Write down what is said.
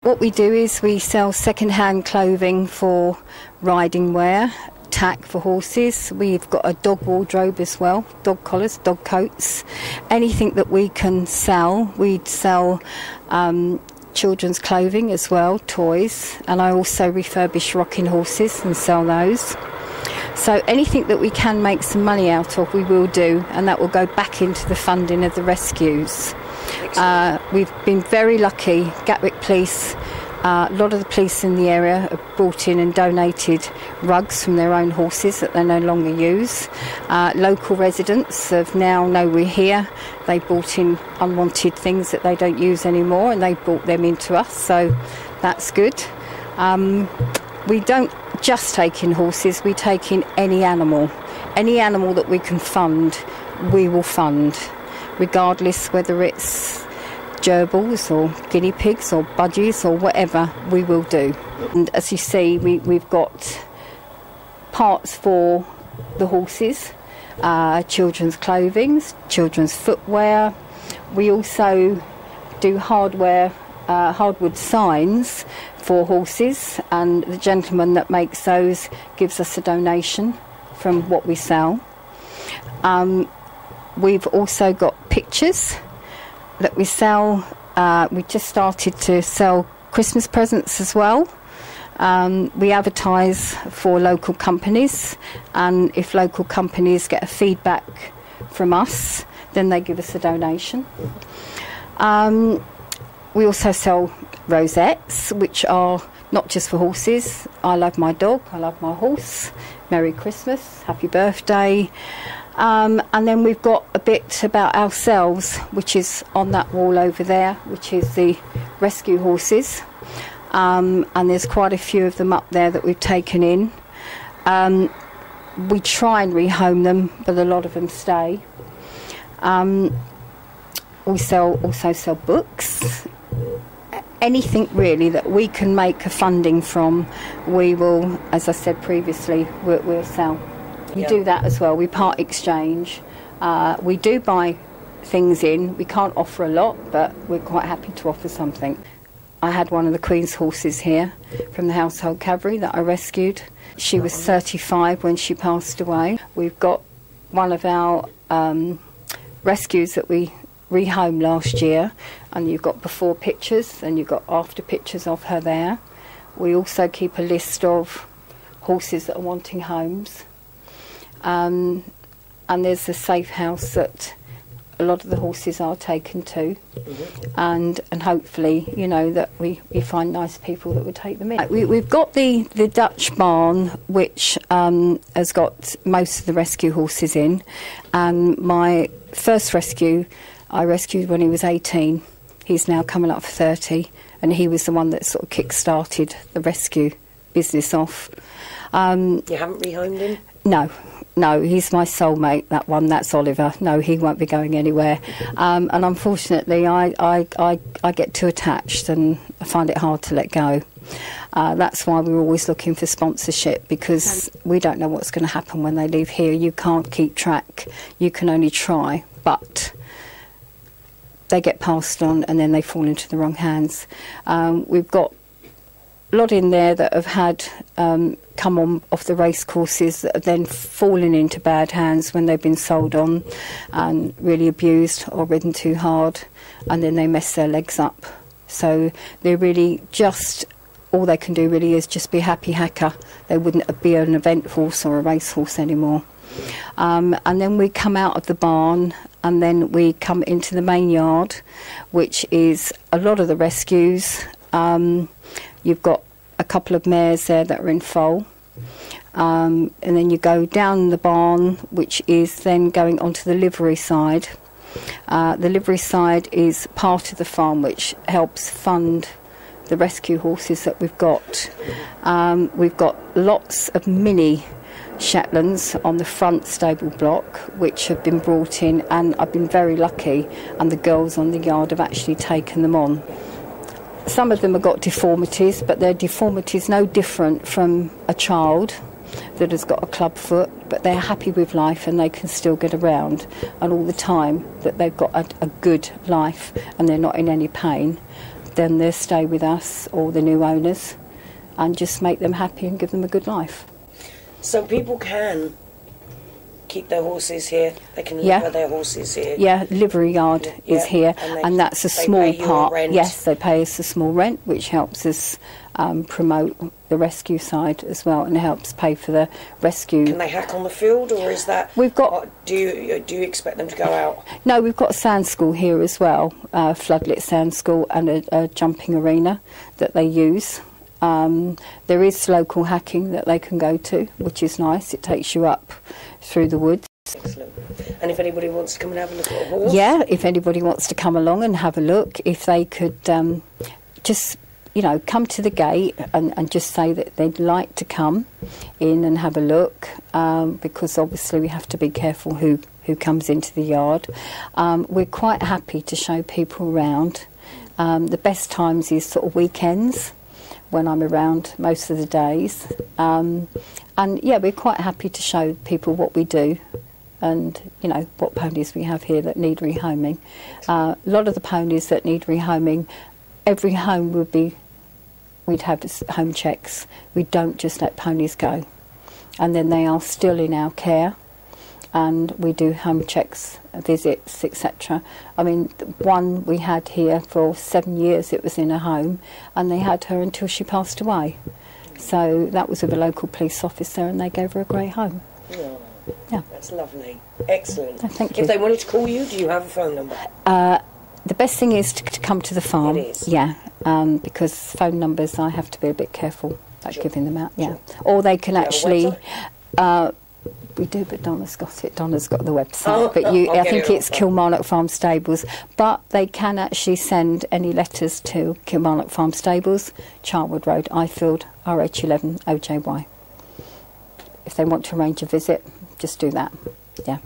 What we do is we sell second-hand clothing for riding wear, tack for horses. We've got a dog wardrobe as well, dog collars, dog coats. Anything that we can sell, we'd sell children's clothing as well, toys, and I also refurbish rocking horses and sell those. So anything that we can make some money out of, we will do, and that will go back into the funding of the rescues. We've been very lucky. Gatwick Police, a lot of the police in the area have brought in and donated rugs from their own horses that they no longer use. Local residents have now know we're here. They brought in unwanted things that they don't use anymore, and they brought them into us, so that's good. We don't just take in horses, we take in any animal. Any animal that we can fund, we will fund, regardless whether it's gerbils or guinea pigs or budgies or whatever, we will do. And as you see, we've got parts for the horses, children's clothing, children's footwear. We also do hardwood signs for horses, and the gentleman that makes those gives us a donation from what we sell. We've also got pictures that we sell. We just started to sell Christmas presents as well. We advertise for local companies, and if local companies get a feedback from us, then they give us a donation. We also sell rosettes, which are not just for horses. I love my dog, I love my horse. Merry Christmas, happy birthday. And then we've got a bit about ourselves, which is on that wall over there, which is the rescue horses. And there's quite a few of them up there that we've taken in. We try and rehome them, but a lot of them stay. We also sell books. Anything really that we can make a funding from, we will, as I said previously, we'll sell. We do that as well. We part exchange. We do buy things in. We can't offer a lot, but we're quite happy to offer something. I had one of the Queen's horses here from the Household Cavalry that I rescued. She was 35 when she passed away. We've got one of our rescues that we rehomed last year, and you've got before pictures and you've got after pictures of her there. We also keep a list of horses that are wanting homes. And there's a safe house that a lot of the horses are taken to, and hopefully, you know, that we find nice people that would take them in. We've got the Dutch barn, which has got most of the rescue horses in, and my first rescue I rescued when he was 18. He's now coming up for 30, and he was the one that sort of kick-started the rescue business off. You haven't rehomed him? No, he's my soulmate, that one, that's Oliver. No, he won't be going anywhere. And unfortunately, I get too attached and I find it hard to let go. That's why we're always looking for sponsorship, because we don't know what's going to happen when they leave here. You can't keep track. You can only try, but they get passed on and then they fall into the wrong hands. We've got a lot in there that have had come on off the race courses that have then fallen into bad hands when they've been sold on and really abused or ridden too hard, and then they mess their legs up. So they're really just, all they can do really is just be a happy hacker. They wouldn't be an event horse or a race horse anymore. And then we come out of the barn and then we come into the main yard, which is a lot of the rescues. You've got a couple of mares there that are in foal. And then you go down the barn, which is then going onto the livery side. The livery side is part of the farm which helps fund the rescue horses that we've got. We've got lots of mini Shetlands on the front stable block which have been brought in, and I've been very lucky, and the girls on the yard have actually taken them on. Some of them have got deformities, but they're deformities no different from a child that has got a club foot, but they're happy with life and they can still get around, and all the time that they've got a good life and they're not in any pain. then they'll stay with us, or the new owners, and just make them happy and give them a good life. So people can keep their horses here, they can live their horses here. Yeah, livery yard is here, and that's a small part. Rent. Yes, they pay us a small rent, which helps us promote the rescue side as well, and helps pay for the rescue. Can they hack on the field, or is that... We've got... Do you expect them to go out? No, we've got a sand school here as well, floodlit sand school, and a jumping arena that they use. There is local hacking that they can go to, which is nice. It takes you up through the woods. Excellent. And if anybody wants to come and have a look at a horse? Yeah, if anybody wants to come along and have a look, if they could just, come to the gate and just say that they'd like to come in and have a look, because obviously we have to be careful who comes into the yard. We're quite happy to show people around. The best times is sort of weekends, when I'm around most of the days. And yeah, we're quite happy to show people what we do and, what ponies we have here that need rehoming. A lot of the ponies that need rehoming, every home we'd have home checks. We don't just let ponies go. And then they are still in our care, and we do home checks, visits, etc. I mean, one we had here for 7 years, it was in a home, and they had her until she passed away. So that was with a local police officer, and they gave her a great home. Oh, yeah. That's lovely. Excellent. Oh, thank you. If they wanted to call you, do you have a phone number? The best thing is to come to the farm. It is. Yeah, because phone numbers, I have to be a bit careful about giving them out. Yeah, Sure. or they can actually... We do, but Donna's got it. Donna's got the website. But I think it's Kilmarnock Farm Stables. But they can actually send any letters to Kilmarnock Farm Stables, Charwood Road, Ifield, RH11 OJY. If they want to arrange a visit, just do that. Yeah.